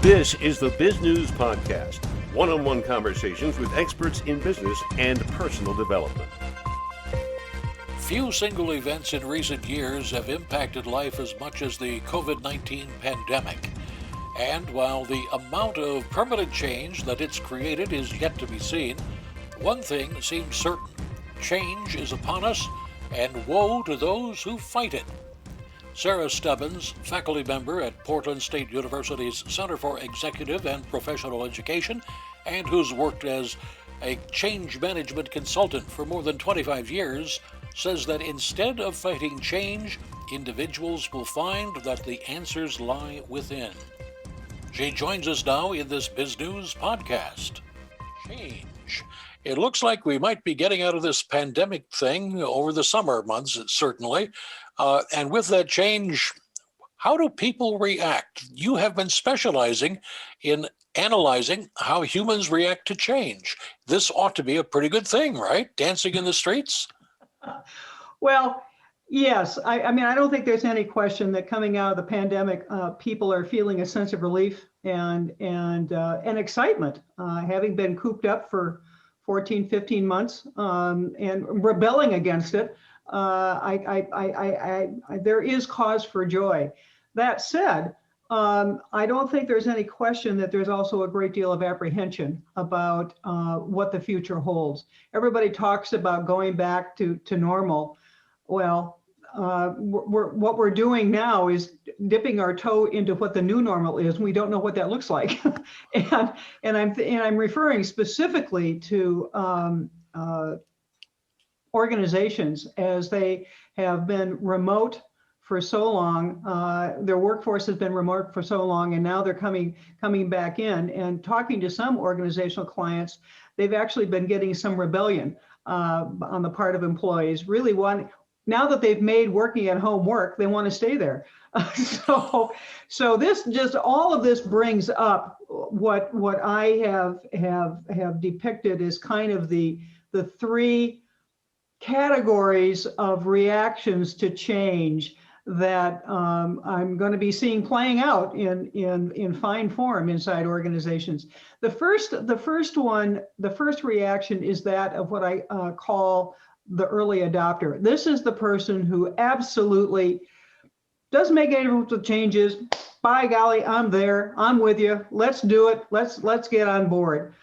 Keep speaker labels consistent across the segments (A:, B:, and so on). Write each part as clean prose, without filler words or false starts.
A: This is the Biz News Podcast, one-on-one conversations with experts in business and personal development.
B: Few single events in recent years have impacted life as much as the COVID-19 pandemic. And while the amount of permanent change that it's created is yet to be seen, one thing seems certain: change is upon us, and woe to those who fight it. Sarah Stebbins, faculty member at Portland State University's Center for Executive and Professional Education, and who's worked as a change management consultant for more than 25 years, says that instead of fighting change, individuals will find that the answers lie within. She joins us now in this Biz News podcast. Change. It looks like we might be getting out of this pandemic thing over the summer months, certainly. And with that change, how do people react? You have been specializing in analyzing how humans react to change. This ought to be a pretty good thing, right? Dancing in the streets?
C: Well, yes. I mean, I don't think there's any question that coming out of the pandemic, people are feeling a sense of relief and excitement, having been cooped up for 14, 15 months and rebelling against it. There is cause for joy. That said, I don't think there's any question that there's also a great deal of apprehension about what the future holds. Everybody talks about going back to normal. Well, what we're doing now is dipping our toe into what the new normal is. We don't know what that looks like, and I'm referring specifically to organizations as they have been remote for so long. Their workforce has been remote for so long, and now they're coming back in. And talking to some organizational clients, they've actually been getting some rebellion on the part of employees. Really want. Now that they've made working at home work, they want to stay there. So this just all of this brings up what I have depicted as kind of the three categories of reactions to change that I'm going to be seeing playing out in fine form inside organizations. The first reaction is that of what I call the early adopter. This is the person who absolutely doesn't make any difference with changes. By golly, I'm there. I'm with you. Let's do it. Let's get on board.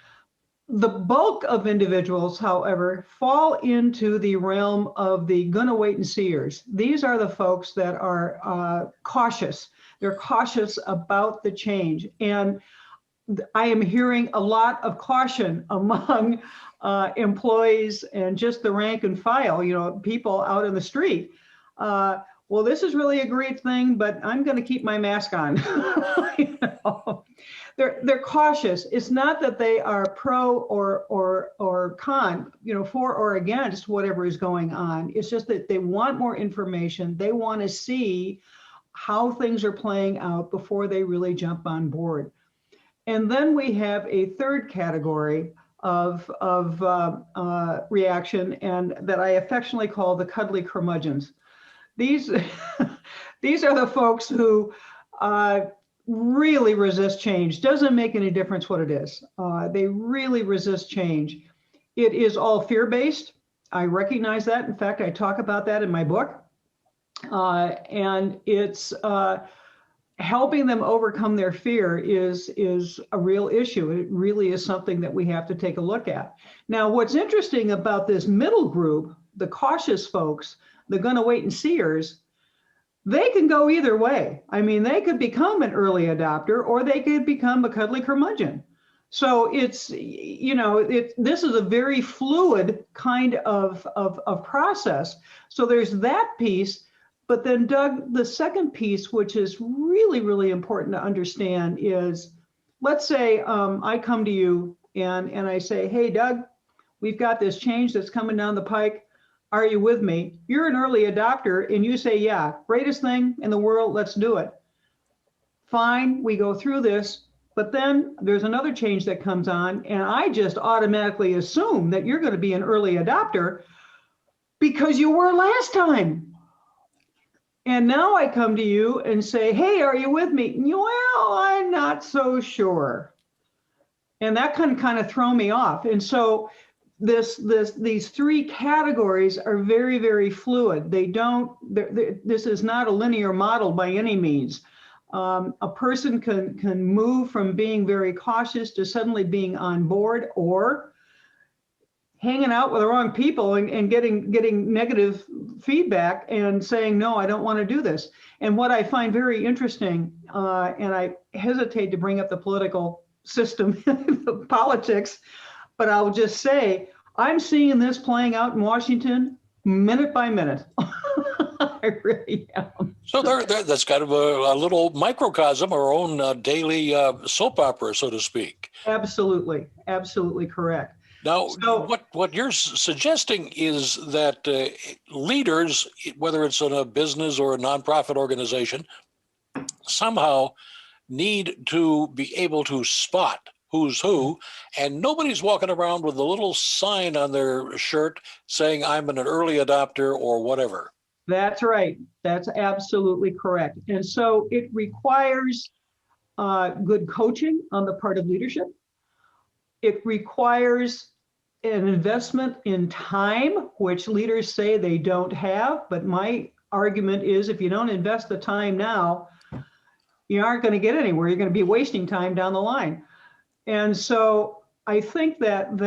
C: The bulk of individuals, however, fall into the realm of the gonna wait and seers. These are the folks that are cautious. They're cautious about the change. And I am hearing a lot of caution among employees and just the rank and file, people out in the street. Well, this is really a great thing, but I'm going to keep my mask on. They're cautious. It's not that they are pro or con, for or against whatever is going on. It's just that they want more information. They want to see how things are playing out before they really jump on board. And then we have a third category of reaction, and that I affectionately call the cuddly curmudgeons. These are the folks who really resist change. Doesn't make any difference what it is. They really resist change. It is all fear-based. I recognize that. In fact, I talk about that in my book. And it's helping them overcome their fear is a real issue. It really is something that we have to take a look at. Now, what's interesting about this middle group, the cautious folks, the gonna wait and seers, they can go either way. I mean, they could become an early adopter or they could become a cuddly curmudgeon. So it's, this is a very fluid kind of process. So there's that piece. But then, Doug, the second piece, which is really, really important to understand, is, let's say I come to you and I say, hey, Doug, we've got this change that's coming down the pike. Are you with me? You're an early adopter and you say, yeah, greatest thing in the world, let's do it. Fine, we go through this, but then there's another change that comes on and I just automatically assume that you're going to be an early adopter because you were last time. And now I come to you and say, hey, are you with me? Well, I'm not not so sure. And that can kind of throw me off. And so these three categories are very, very fluid. This is not a linear model by any means. A person can move from being very cautious to suddenly being on board, or hanging out with the wrong people and getting negative feedback and saying, no, I don't want to do this. And what I find very interesting, and I hesitate to bring up the political system, the politics, but I'll just say, I'm seeing this playing out in Washington minute by minute. I really am.
B: So that's kind of a little microcosm, our own daily soap opera, so to speak.
C: Absolutely. Absolutely correct.
B: Now, what you're suggesting is that leaders, whether it's in a business or a nonprofit organization, somehow need to be able to spot who's who, and nobody's walking around with a little sign on their shirt saying, I'm an early adopter or whatever.
C: That's right. That's absolutely correct. And so it requires good coaching on the part of leadership. It requires an investment in time, which leaders say they don't have. But my argument is, if you don't invest the time now, you aren't going to get anywhere. You're going to be wasting time down the line. And so I think that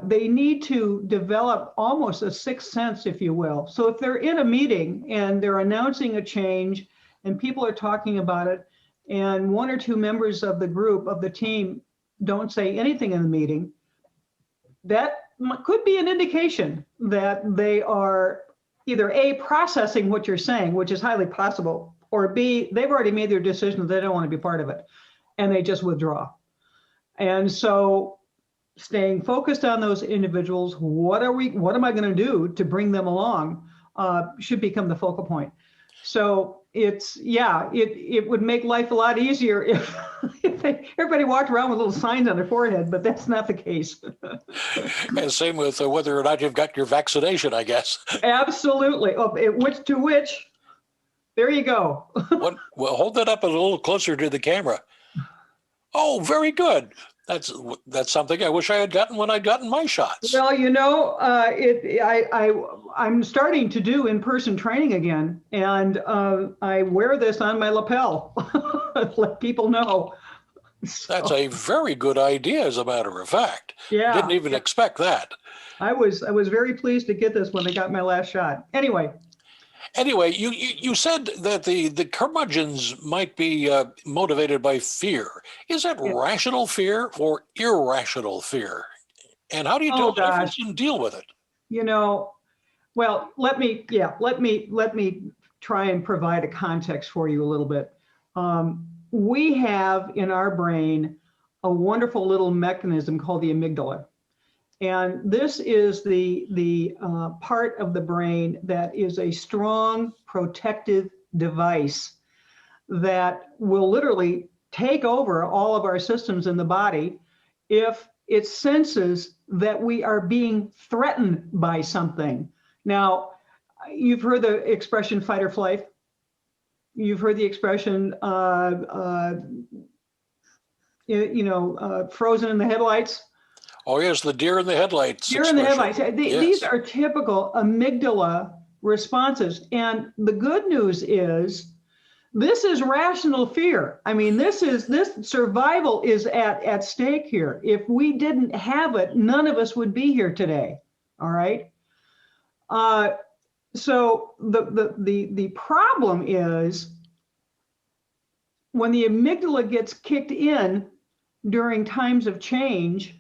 C: they need to develop almost a sixth sense, if you will. So if they're in a meeting and they're announcing a change and people are talking about it, and one or two members of the group, of the team, don't say anything in the meeting, that could be an indication that they are either A, processing what you're saying, which is highly possible, or B, they've already made their decision, they don't want to be part of it, and they just withdraw. And so staying focused on those individuals, what am I going to do to bring them along, should become the focal point. So it would make life a lot easier if everybody walked around with little signs on their forehead, but that's not the case.
B: And same with whether or not you've got your vaccination, I guess.
C: Absolutely. Oh, which, there you go.
B: Well, hold that up a little closer to the camera. Oh, very good. That's something I wish I had gotten when I'd gotten my shots.
C: Well, I'm starting to do in-person training again, and I wear this on my lapel. Let people know. So,
B: that's a very good idea, as a matter of fact.
C: Yeah.
B: Didn't even expect that.
C: I was very pleased to get this when I got my last shot. Anyway,
B: you said that the curmudgeons might be motivated by fear. Is that rational fear or irrational fear? And how do you deal with it?
C: Well, let me try and provide a context for you a little bit. We have in our brain a wonderful little mechanism called the amygdala. And this is the part of the brain that is a strong protective device that will literally take over all of our systems in the body if it senses that we are being threatened by something. Now, you've heard the expression fight or flight. You've heard the expression, frozen in the headlights.
B: Oh, yes, the deer in the headlights.
C: Deer in the headlights. These are typical amygdala responses. And the good news is, this is rational fear. I mean, this survival is at stake here. If we didn't have it, none of us would be here today. All right. So the problem is when the amygdala gets kicked in during times of change,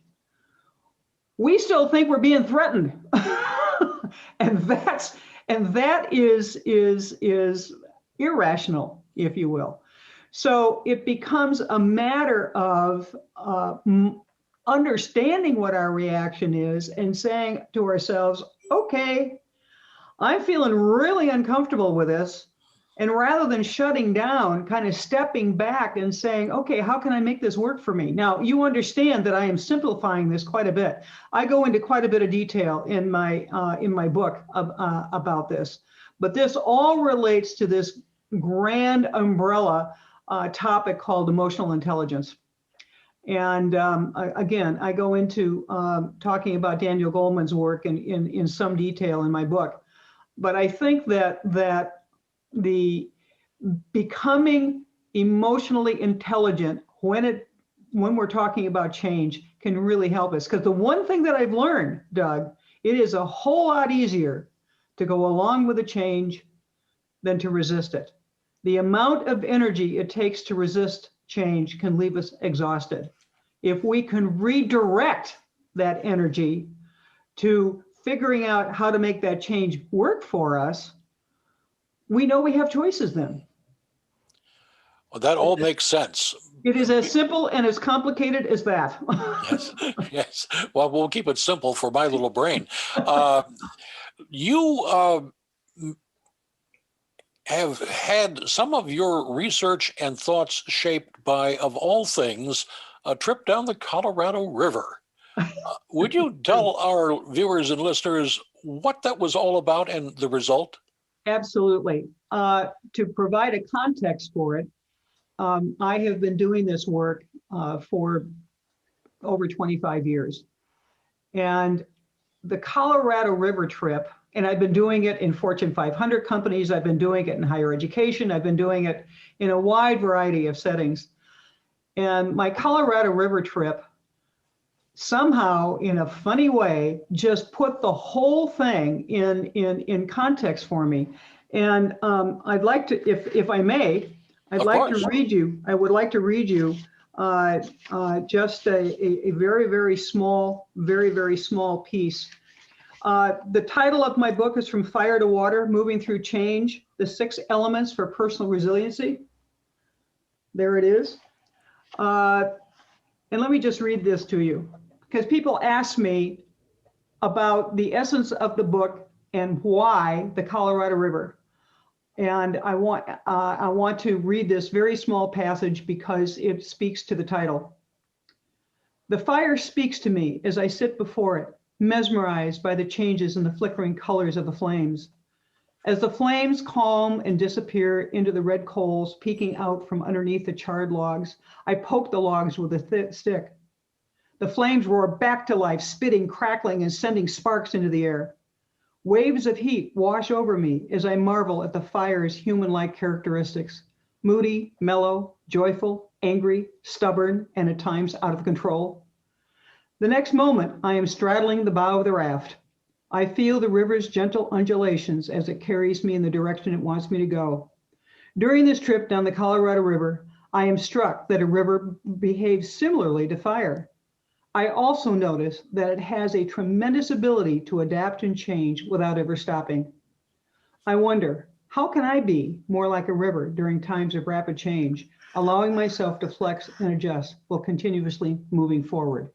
C: we still think we're being threatened. and that is irrational, if you will. So it becomes a matter of understanding what our reaction is and saying to ourselves, okay, I'm feeling really uncomfortable with this. And rather than shutting down, kind of stepping back and saying, okay, how can I make this work for me? Now, you understand that I am simplifying this quite a bit. I go into quite a bit of detail in my book about this, but this all relates to this grand umbrella topic called emotional intelligence. And again, I go into talking about Daniel Goleman's work in some detail in my book. But I think that the becoming emotionally intelligent when we're talking about change can really help us. Because the one thing that I've learned, Doug, it is a whole lot easier to go along with a change than to resist it. The amount of energy it takes to resist change can leave us exhausted. If we can redirect that energy to figuring out how to make that change work for us, we know we have choices then.
B: Well, that all makes sense.
C: It is as simple and as complicated as that.
B: Yes, yes. Well, we'll keep it simple for my little brain. You have had some of your research and thoughts shaped by, of all things, a trip down the Colorado River. Would you tell our viewers and listeners what that was all about and the result?
C: Absolutely. To provide a context for it, I have been doing this work for over 25 years. And the Colorado River trip, and I've been doing it in Fortune 500 companies, I've been doing it in higher education, I've been doing it in a wide variety of settings. And my Colorado River trip somehow, in a funny way, just put the whole thing in context for me. And I'd like to, if I may, I would like to read you just a very, very small piece. The title of my book is From Fire to Water, Moving Through Change, the 6 Elements for Personal Resiliency. There it is. And let me just read this to you, because people ask me about the essence of the book and why the Colorado River. And I want to read this very small passage because it speaks to the title. The fire speaks to me as I sit before it, mesmerized by the changes in the flickering colors of the flames. As the flames calm and disappear into the red coals peeking out from underneath the charred logs, I poke the logs with a stick. The flames roar back to life, spitting, crackling, and sending sparks into the air. Waves of heat wash over me as I marvel at the fire's human-like characteristics: moody, mellow, joyful, angry, stubborn, and at times out of control. The next moment, I am straddling the bow of the raft. I feel the river's gentle undulations as it carries me in the direction it wants me to go. During this trip down the Colorado River, I am struck that a river behaves similarly to fire. I also notice that it has a tremendous ability to adapt and change without ever stopping. I wonder, how can I be more like a river during times of rapid change, allowing myself to flex and adjust while continuously moving forward?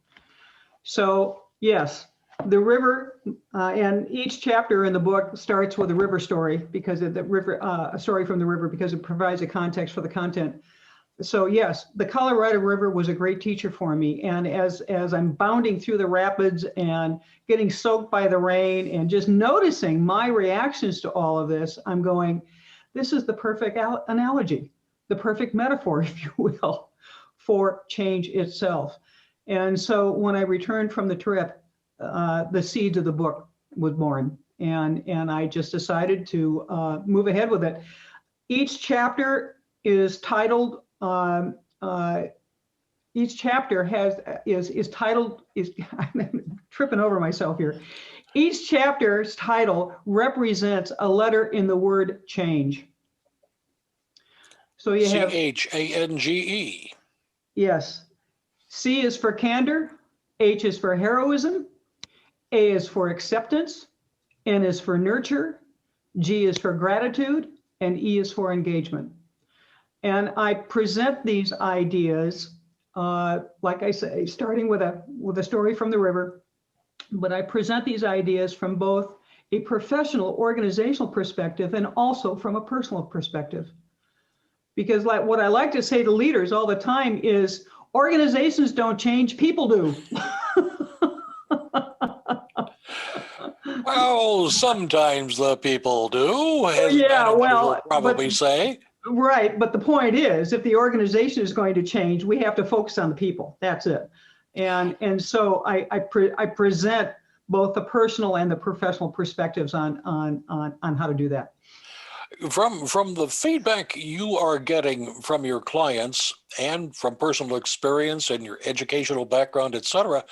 C: So yes, the river, and each chapter in the book starts with a river story, because of the river, a story from the river, because it provides a context for the content. So yes, the Colorado River was a great teacher for me. And as I'm bounding through the rapids and getting soaked by the rain and just noticing my reactions to all of this, I'm going, this is the perfect analogy, the perfect metaphor, if you will, for change itself. And so when I returned from the trip, the seeds of the book was born, and I just decided to move ahead with it. Each chapter is titled. Each chapter is titled. I'm tripping over myself here. Each chapter's title represents a letter in the word change. So you have
B: CHANGE.
C: Yes. C is for candor. H is for heroism. A is for acceptance. N is for nurture. G is for gratitude. And E is for engagement. And I present these ideas, like I say, starting with a story from the river, but I present these ideas from both a professional organizational perspective and also from a personal perspective. Because like what I like to say to leaders all the time is, organizations don't change, people do.
B: Well, sometimes the people do, as
C: Yeah,
B: managers
C: well,
B: will probably say.
C: Right, but the point is, if the organization is going to change, we have to focus on the people. That's it. And so I present both the personal and the professional perspectives on how to do that.
B: From the feedback you are getting from your clients and from personal experience and your educational background, et cetera,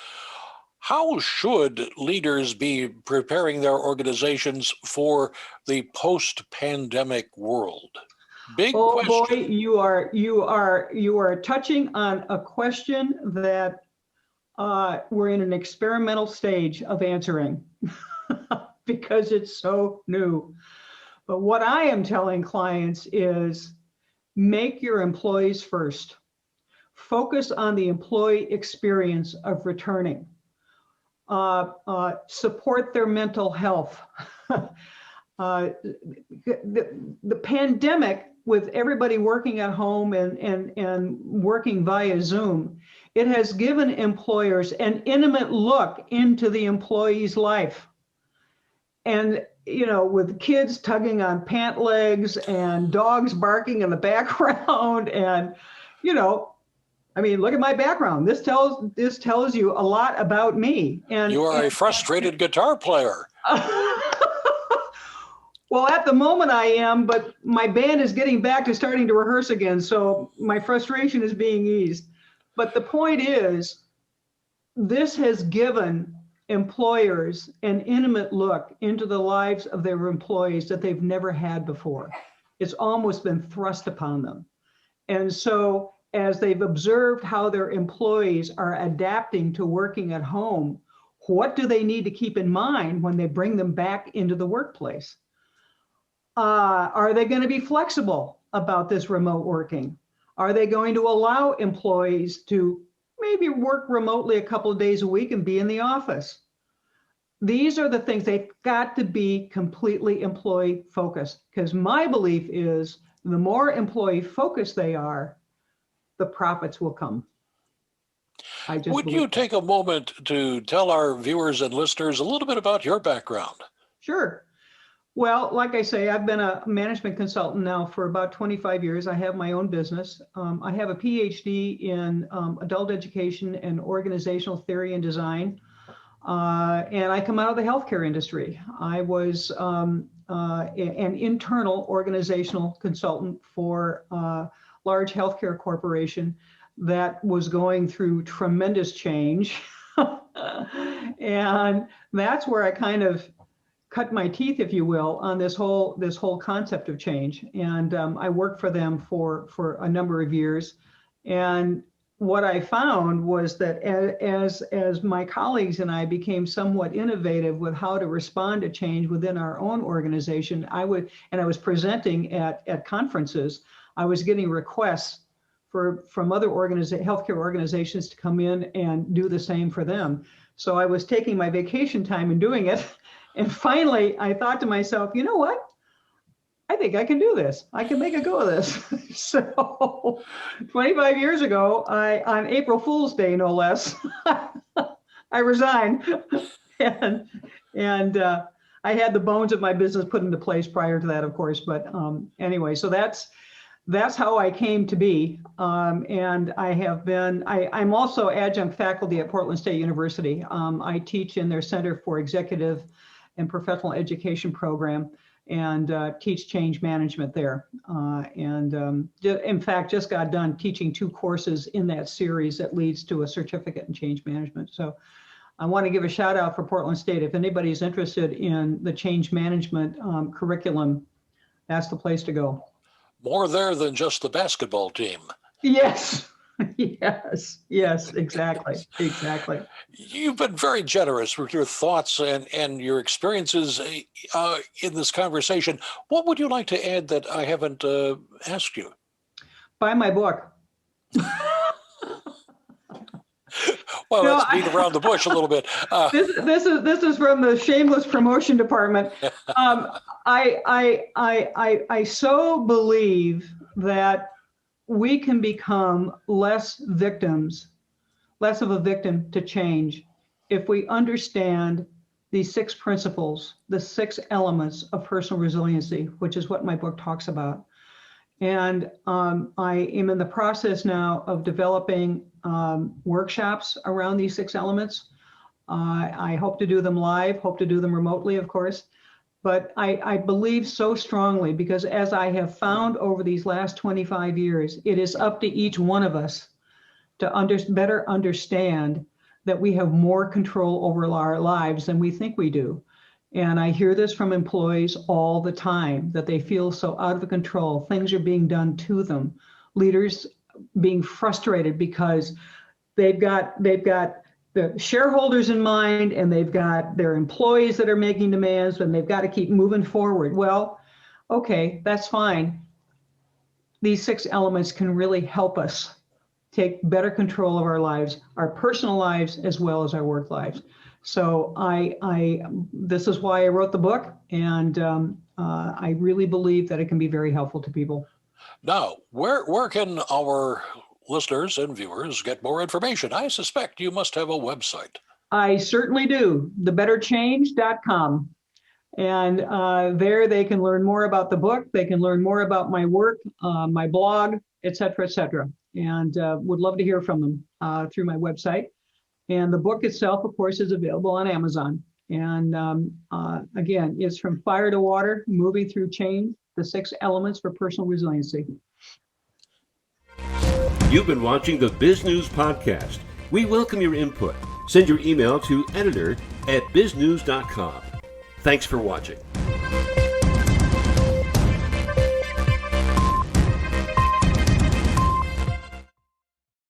B: how should leaders be preparing their organizations for the post-pandemic world? Big
C: Oh
B: question.
C: boy, you are touching on a question that we're in an experimental stage of answering because it's so new. But what I am telling clients is make your employees first. Focus on the employee experience of returning. Support their mental health. The pandemic, with everybody working at home and working via Zoom, it has given employers an intimate look into the employee's life. And, with kids tugging on pant legs and dogs barking in the background and, look at my background. This tells you a lot about me. And
B: you are a frustrated guitar player.
C: Well, at the moment I am, but my band is getting back to starting to rehearse again, so my frustration is being eased. But the point is, this has given employers an intimate look into the lives of their employees that they've never had before. It's almost been thrust upon them. And so as they've observed how their employees are adapting to working at home, what do they need to keep in mind when they bring them back into the workplace? Are they going to be flexible about this remote working? Are they going to allow employees to maybe work remotely a couple of days a week and be in the office? These are the things. They've got to be completely employee focused, because my belief is the more employee focused they are, the profits will come.
B: Would you take a moment to tell our viewers and listeners a little bit about your background?
C: Sure. Well, like I say, I've been a management consultant now for about 25 years. I have my own business. I have a PhD in adult education and organizational theory and design. And I come out of the healthcare industry. I was an internal organizational consultant for a large healthcare corporation that was going through tremendous change. And that's where I kind of cut my teeth, if you will, on this whole concept of change. And I worked for them for a number of years. And what I found was that as my colleagues and I became somewhat innovative with how to respond to change within our own organization, I was presenting at conferences, I was getting requests from other healthcare organizations to come in and do the same for them. So I was taking my vacation time and doing it. And finally, I thought to myself, you know what? I think I can do this. I can make a go of this. So 25 years ago, on April Fool's Day, no less, I resigned. And I had the bones of my business put into place prior to that, of course. But anyway, so that's how I came to be. And I'm also adjunct faculty at Portland State University. I teach in their Center for Executive and Professional Education program and teach change management there. In fact, just got done teaching 2 courses in that series that leads to a certificate in change management. So I want to give a shout out for Portland State. If anybody's interested in the change management curriculum, that's the place to go.
B: More there than just the basketball team.
C: Yes. Yes, exactly.
B: You've been very generous with your thoughts and your experiences in this conversation. What would you like to add that I haven't asked you?
C: Buy my book.
B: Well, let's beat around the bush a little bit.
C: This is from the shameless promotion department. I so believe that we can become less of a victim to change if we understand these 6 principles, the 6 elements of personal resiliency, which is what my book talks about. And I am in the process now of developing workshops around these 6 elements. I hope to do them live, hope to do them remotely, of course. But I believe so strongly, because as I have found over these last 25 years, it is up to each one of us to better understand that we have more control over our lives than we think we do. And I hear this from employees all the time, that they feel so out of control. Things are being done to them. Leaders being frustrated because they've got the shareholders in mind, and they've got their employees that are making demands, and they've got to keep moving forward. Well, okay, that's fine. These 6 elements can really help us take better control of our lives, our personal lives, as well as our work lives. So this is why I wrote the book, and I really believe that it can be very helpful to people.
B: Now, where can our listeners and viewers get more information? I suspect you must have a website.
C: I certainly do, thebetterchange.com. And there they can learn more about the book. They can learn more about my work, my blog, et cetera, and would love to hear from them through my website. And the book itself, of course, is available on Amazon. And again, it's From Fire to Water, Moving Through Change, the 6 Elements for Personal Resiliency.
A: You've been watching the Biz News Podcast. We welcome your input. Send your email to editor@biznews.com. Thanks for watching.